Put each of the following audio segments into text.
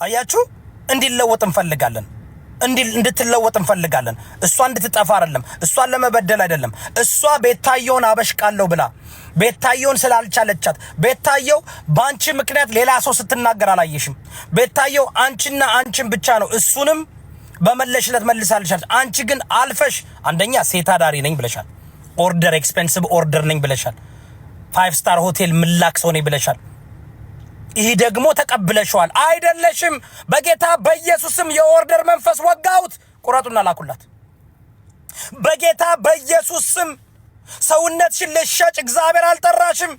አያችሁ እንዲለወጥ እንፈልጋለን እንድትለወጥ እንፈልጋለን እሷ እንድትጠፋ አይደለም እሷን ለመበደል አይደለም እሷ ቤታየውን አበሽቃለሁ ብላ ቤታየውን ስላልቻለቻት ቤታየው ባንቺ ምክንያት ሌላ ሰው ስትናገር አላየሽም ቤታየው አንቺና አንቺን ብቻ ነው እሱንም በመለሽለት መልሳልሻል አንቺ ግን አልፈሽ አንደኛ ሴት አዳሪ ነኝ ብለሻል ኦርደር ኤክስፔንሲቭ ኦርደር ነኝ ብለሻል 5 ስታር ሆቴል ምላክ ሰው ነኝ ብለሻል ይሄ ደግሞ ተቀብለሽዋል አይደለሽም በጌታ በኢየሱስም የኦርደር መንፈስ ወጋውት ቁራጡና ላኩላት በጌታ በኢየሱስም ሰውነትሽን ለሸጭ እግዚአብሔር አልጠራሽም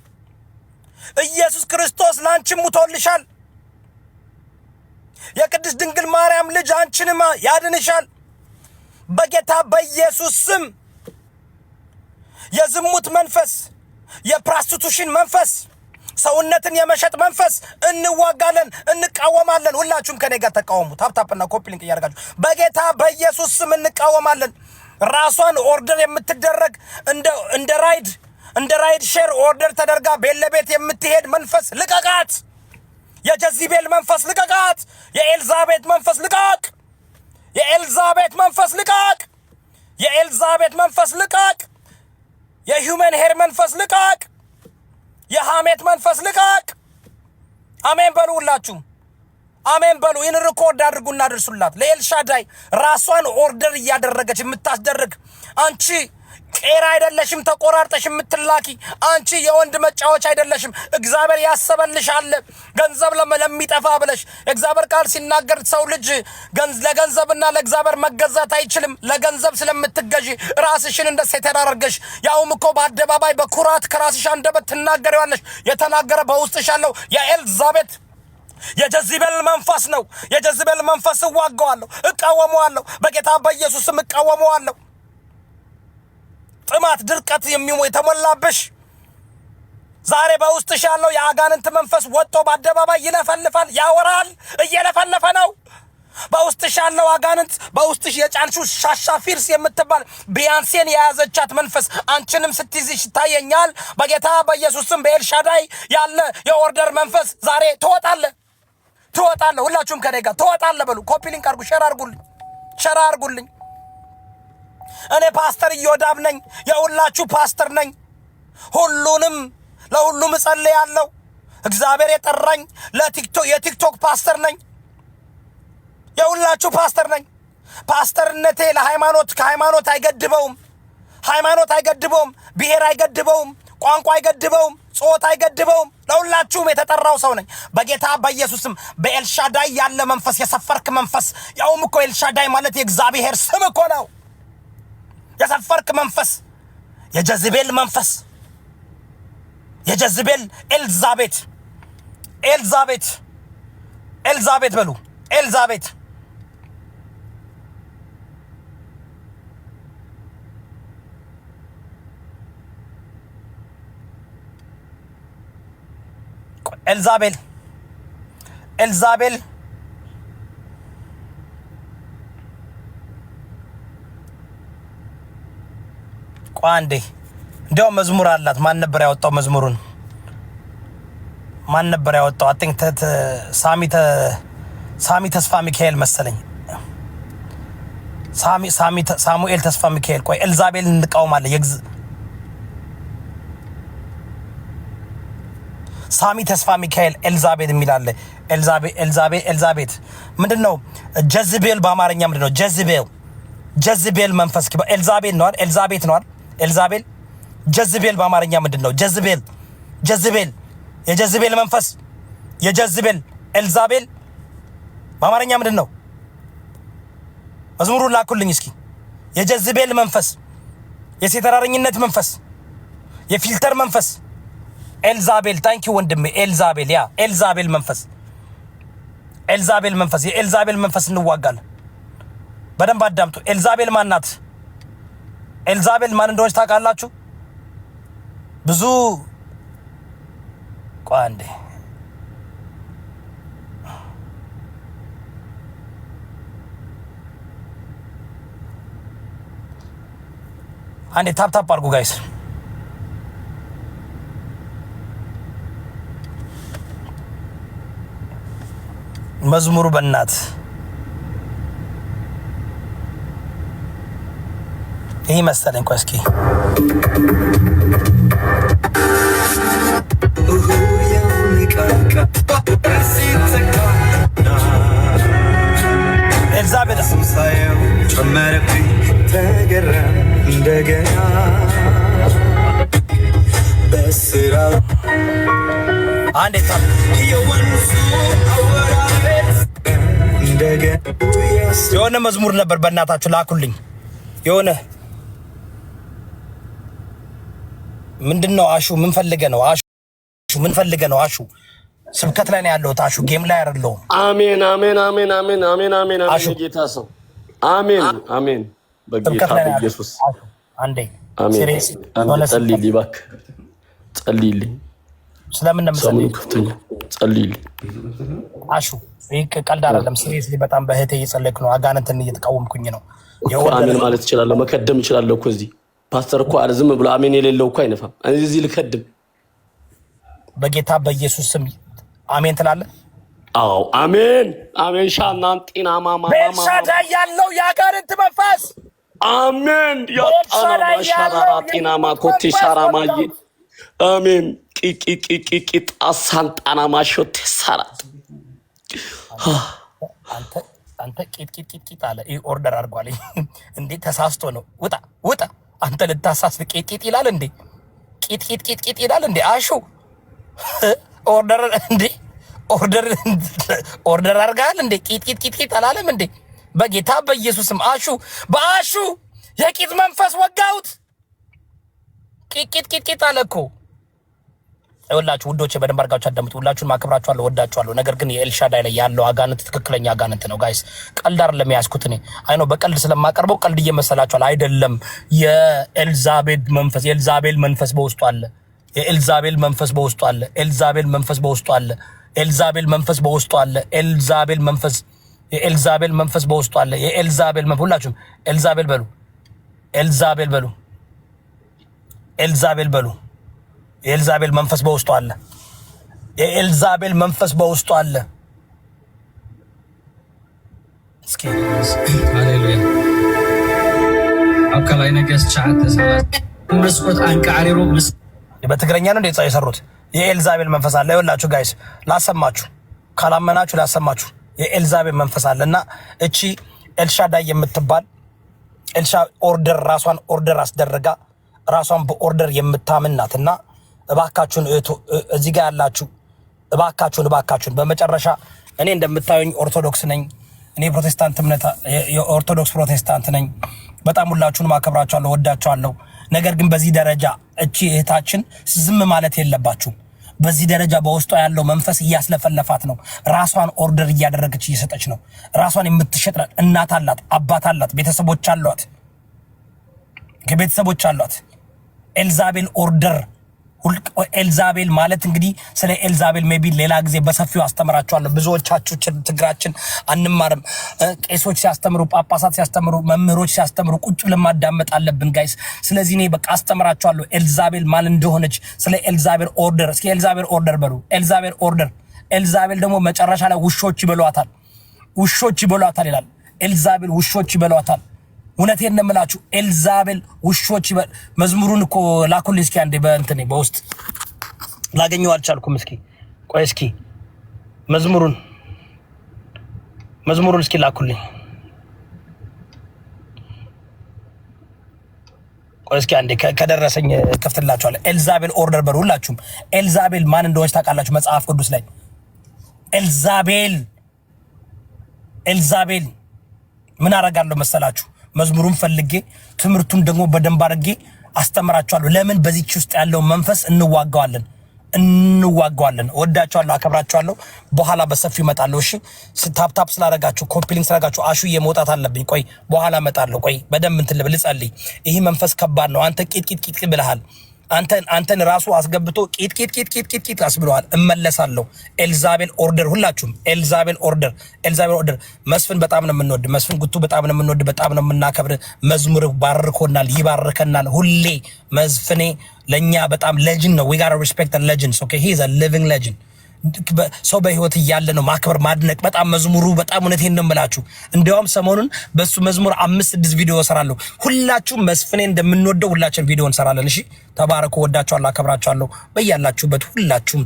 ኢየሱስ ክርስቶስ ላንቺ ሙቶልሻል የቅድስት ድንግል ማርያም ልጅ አንቺንም ያድንሻል በጌታ በኢየሱስም የዝሙት መንፈስ የፕሮስቲቱሽን መንፈስ ሰውነትን የመሸጥ መንፈስ እንዋጋለን እንቃወማለን ሁላችሁም ከኔ ጋር ተቃወሙ ታፕታፕና ኮፒ ሊንክ ያርጋችሁ በጌታ በኢየሱስ ስም እንቃወማለን ራሷን ኦርደር የምትደረግ እንደ ራይድ ሼር ኦርደር ተደርጋ ቤለቤት የምትሄድ መንፈስ ልቀቃት የጀዚቤል መንፈስ ልቀቃት የኤልዛቤት መንፈስ ልቀቅ የኤልዛቤት መንፈስ ልቀቅ የኤልዛቤት መንፈስ ልቀቅ የሂውመን ሄር መንፈስ ልቀቅ የሐሜት መንፈስ ልቀቅ አሜን በሉ ሁላችሁ አሜን በሉ ይህን ሪኮርድ አድርጉና አድርሱላት ለኤልሻዳይ ራሷን ኦርደር እያደረገች የምታስደርግ አንቺ ቄራ አይደለሽም ተቆራርጠሽ የምትላኪ አንቺ የወንድ መጫወቻ አይደለሽም እግዚአብሔር ያሰበልሻል ገንዘብ ለሚጠፋ ብለሽ እግዚአብሔር ቃል ሲናገር ሰው ልጅ ለገንዘብና ለእግዚአብሔር መገዛት አይችልም ለገንዘብ ስለምትገዢ ራስሽን እንደ ሴት አድርገሽ ያውም እኮ በአደባባይ በኩራት ከራስሽ አንደበት ትናገሪዋለሽ የተናገረ በውስጥሽ ያለው የኤልዛቤት የጀዚቤል መንፈስ ነው የጀዚቤል መንፈስ እዋጋዋለሁ እቃወመዋለሁ በጌታ በኢየሱስም እቃወመዋለሁ ጥማት ድርቀት የተሞላብሽ ዛሬ በውስጥሽ ያለው የአጋንንት መንፈስ ወጥቶ በአደባባይ ይለፈልፋል ያወራል እየለፈለፈ ነው በውስጥሽ ያለው አጋንንት በውስጥሽ የጫንሹ ሻሻፊርስ የምትባል ቢያንሴን የያዘቻት መንፈስ አንቺንም ስትይዝሽ ታየኛል በጌታ በኢየሱስም በኤልሻዳይ ያለ የኦርደር መንፈስ ዛሬ ትወጣለ ሁላችሁም ከኔ ጋር ትወጣለ በሉ ኮፒ ሊንክ አርጉ ሼር አርጉልኝ እኔ ፓስተር ኢዮዳብ ነኝ የሁላችሁ ፓስተር ነኝ ለሁሉም እጸልያለሁ እግዚአብሔር የጠራኝ የቲክቶክ ፓስተር ነኝ የሁላችሁ ፓስተር ነኝ ፓስተርነቴ ከሃይማኖት አይገድበውም ብሔር አይገድበውም ቋንቋ አይገድበውም ጾታ አይገድበውም ለሁላችሁም የተጠራው ሰው ነኝ በጌታ በኢየሱስም በኤልሻዳይ ያለ መንፈስ የሰፈርክ መንፈስ ያውም እኮ ኤልሻዳይ ማለት የእግዚአብሔር ስም እኮ ነው የሰፈርክ መንፈስ የጀዚቤል መንፈስ የጀዚቤል ኤልዛቤት በሉ ኤልዛቤት ኤልዛቤል ቋንዴ እንደው መዝሙር አላት ማን ነበር ያወጣው መዝሙሩን ማን ነበር ያወጣው አይ ቲንክ ሳሚ ተስፋ ሚካኤል መሰለኝ ሳሙኤል ተስፋ ሚካኤል ቆይ ኤልዛቤል እንቃወማለን ሳሚ ተስፋ ሚካኤል ኤልዛቤት የሚላል ኤልዛቤት ምንድነው ጀዚቤል በአማርኛ ምንድነው ጀዚቤል መንፈስ ኤልዛቤል ነው ኤልዛቤት ነው ኤልዛቤል ጀዚቤል በአማርኛ ምንድነው ጀዚቤል የጀዚቤል መንፈስ የጀዚቤል ኤልዛቤል በአማርኛ ምንድነው መዝሙሩን ላኩልኝ እስኪ የጀዚቤል መንፈስ የሴተራረኝነት መንፈስ የፊልተር መንፈስ ኤልዛቤል ታንኪ ወንድሜ ኤልዛቤል መንፈስ የኤልዛቤል መንፈስ እንዋጋለን በደንብ አዳምጡ ኤልዛቤል ማናት ኤልዛቤል ማን እንደሆነች ታውቃላችሁ ብዙ ቋንዴ አንዴ ታፕ አድርጉ ጋይስ መዝሙሩ በእናት ይሄ መሰለኝ። ቆይ እስኪ ኤልዛቤል ጨመረብኝ ተገረም እንደገና በስራ አንዴ ታም የሆነ መዝሙር ነበር በእናታችሁ ላኩልኝ። የሆነ ምንድነው? አሹ ምን ፈልገህ ነው? አሹ ምን ፈልገህ ነው? አሹ ስብከት ላይ ነው ያለሁት። አሹ ጌም ላይ አይደለሁም። አሜን አሜን አሜን አሜን አሜን አሜን አሜን። ጌታ ሰው አሜን አሜን። በጌታ በኢየሱስ አንዴ ሲሪየስ ጸልይልኝ እባክህ፣ ጸልይልኝ። ስለምን ነው የምጸልይልኝ? ከፍተኛ ጸልይልኝ አሹ። ይሄ ቀልድ አይደለም። ሲሪየስሊ በጣም በህቴ እየጸለይኩ ነው። አጋንንትን እየተቃወምኩኝ ነው። አሜን ማለት እችላለሁ፣ መከደም እችላለሁ እኮ እዚህ ፓስተር እኮ አለ ዝም ብሎ አሜን የሌለው እኮ አይነፋም። እዚህ ልከድም በጌታ በኢየሱስ ስም አሜን ትላለህ? አዎ አሜን አሜን። ሻናን ጤና ማማ ቤርሳዳ ያለው የአጋንንት መንፈስ አሜን። ያጣና ማሻራራ ጤና ማኮቴ ሻራማዬ አሜን። ቂቂቂቂቂ ጣሳንጣና ማሾቴ ሰራት አንተ ቂቂቂቂ አለ። ይሄ ኦርደር አድርጓል እንዴ? ተሳስቶ ነው። ውጣ ውጣ። አንተ ልታሳስ ቂቂቂ ይላል እንዴ? ቂቂቂቂ ይላል እንዴ? አሹ ኦርደር እንዴ? ኦርደር አድርጋል እንዴ? ቂቂቂቂ አላለም እንዴ? በጌታ በኢየሱስም አሹ በአሹ የቂጥ መንፈስ ወጋውት። ቂቂቂቂ አለ እኮ። ይኸውላችሁ ውዶቼ በደንብ አድርጋችሁ አዳምጡ። ሁላችሁን ማከብራችኋለሁ፣ ወዳችኋለሁ። ነገር ግን የኤልሻዳይ ላይ ያለው አጋንንት ትክክለኛ አጋንንት ነው ጋይስ። ቀልድ አይደለም ያዝኩት እኔ። አይ ነው በቀልድ ስለማቀርበው ቀልድ እየመሰላችኋል አይደለም። የኤልዛቤል መንፈስ በውስጡ አለ። የኤልዛቤል መንፈስ በውስጡ አለ። የኤልዛቤል መንፈስ በውስጡ አለ። የኤልዛቤል መንፈስ በውስጡ አለ። የኤልዛቤል መንፈስ ሁላችሁም ኤልዛቤል በሉ። የኤልዛቤል መንፈስ በውስጡ አለ። የኤልዛቤል መንፈስ በውስጡ አለ። እስኪ ሃሌሉያ አከላይ ነገስ ቻተ ሰላት መስኮት አንቃሪሮ በትግረኛ ነው እንደዛ የሰሩት። የኤልዛቤል መንፈስ አለ። ይኸውላችሁ ጋይስ ላሰማችሁ፣ ካላመናችሁ ላሰማችሁ። የኤልዛቤል መንፈስ አለና እቺ ኤልሻዳይ የምትባል ኦርደር ራሷን ኦርደር አስደረጋ ራሷን በኦርደር የምታምናትና እባካችሁን እዚህ ጋር ያላችሁ እባካችሁን በመጨረሻ እኔ እንደምታዩኝ ኦርቶዶክስ ነኝ። እኔ ፕሮቴስታንት እምነት የኦርቶዶክስ ፕሮቴስታንት ነኝ። በጣም ሁላችሁንም አከብራችኋለሁ፣ ወዳችኋለሁ። ነገር ግን በዚህ ደረጃ እቺ እህታችን ዝም ማለት የለባችሁም። በዚህ ደረጃ በውስጧ ያለው መንፈስ እያስለፈለፋት ነው። ራሷን ኦርደር እያደረገች እየሰጠች ነው። ራሷን የምትሸጥ እናት አላት፣ አባት አላት፣ ቤተሰቦች አሏት። ኤልዛቤል ኦርደር ኤልዛቤል ማለት እንግዲህ ስለ ኤልዛቤል ሜቢ ሌላ ጊዜ በሰፊው አስተምራችኋለሁ። ብዙዎቻችሁ ችግራችን አንማርም። ቄሶች ሲያስተምሩ፣ ጳጳሳት ሲያስተምሩ፣ መምህሮች ሲያስተምሩ ቁጭ ብለን ማዳመጥ አለብን ጋይስ። ስለዚህ እኔ በቃ አስተምራችኋለሁ ኤልዛቤል ማን እንደሆነች ስለ ኤልዛቤል ኦርደር። እስኪ ኤልዛቤል ኦርደር በሉ። ኤልዛቤል ኦርደር። ኤልዛቤል ደግሞ መጨረሻ ላይ ውሾች ይበሏታል ይላል። ኤልዛቤል ውሾች ይበሏታል። እውነቴን ነው የምላችሁ። ኤልዛቤል ውሾች መዝሙሩን እኮ ላኩልኝ እስኪ አንዴ በእንትኔ በውስጥ ላገኘው አልቻልኩም። እስኪ ቆይ እስኪ መዝሙሩን እስኪ ላኩልኝ። ቆይ እስኪ አንዴ ከደረሰኝ ከፍትላችኋለሁ። ኤልዛቤል ኦርደር በሉ ሁላችሁም። ኤልዛቤል ማን እንደሆነች ታውቃላችሁ? መጽሐፍ ቅዱስ ላይ ኤልዛቤል ምን አደርጋለሁ መሰላችሁ? መዝሙሩን ፈልጌ ትምህርቱን ደግሞ በደንብ አድርጌ አስተምራችኋለሁ። ለምን በዚህች ውስጥ ያለው መንፈስ እንዋጋዋለን። ወዳችኋለሁ፣ አከብራችኋለሁ። በኋላ በሰፊው እመጣለሁ። እሺ ታፕታፕ ስላደረጋችሁ ኮፒሊንግ ስላደረጋችሁ አሹዬ መውጣት አለብኝ። ቆይ በኋላ እመጣለሁ። ቆይ በደንብ እንትን ልጸልይ። ይህ መንፈስ ከባድ ነው። አንተ ቂጥ ብለሃል። አንተን ራሱ አስገብቶ ቂጥ አስብለዋል። እመለሳለሁ። ኤልዛቤል ኦርደር ሁላችሁም ኤልዛቤል ኦርደር መስፍን በጣም ነው የምንወድ። መስፍን ጉቱ በጣም ነው የምንወድ፣ በጣም ነው የምናከብር። መዝሙር ባርኮናል፣ ይባርከናል። ሁሌ መዝፍኔ ለኛ በጣም ሌጀንድ ነው። we got to respect the legends. okay, he is a living legend. ሰው በህይወት እያለ ነው ማክበር ማድነቅ። በጣም መዝሙሩ በጣም እውነቴን ነው የምላችሁ። እንዲያውም ሰሞኑን በሱ መዝሙር 5-6 ቪዲዮ እሰራለሁ። ሁላችሁም መስፍኔ እንደምንወደው ሁላችን ቪዲዮ እንሰራለን። እሺ ተባረኩ። ወዳችኋለሁ፣ አከብራችኋለሁ። በያላችሁበት ሁላችሁም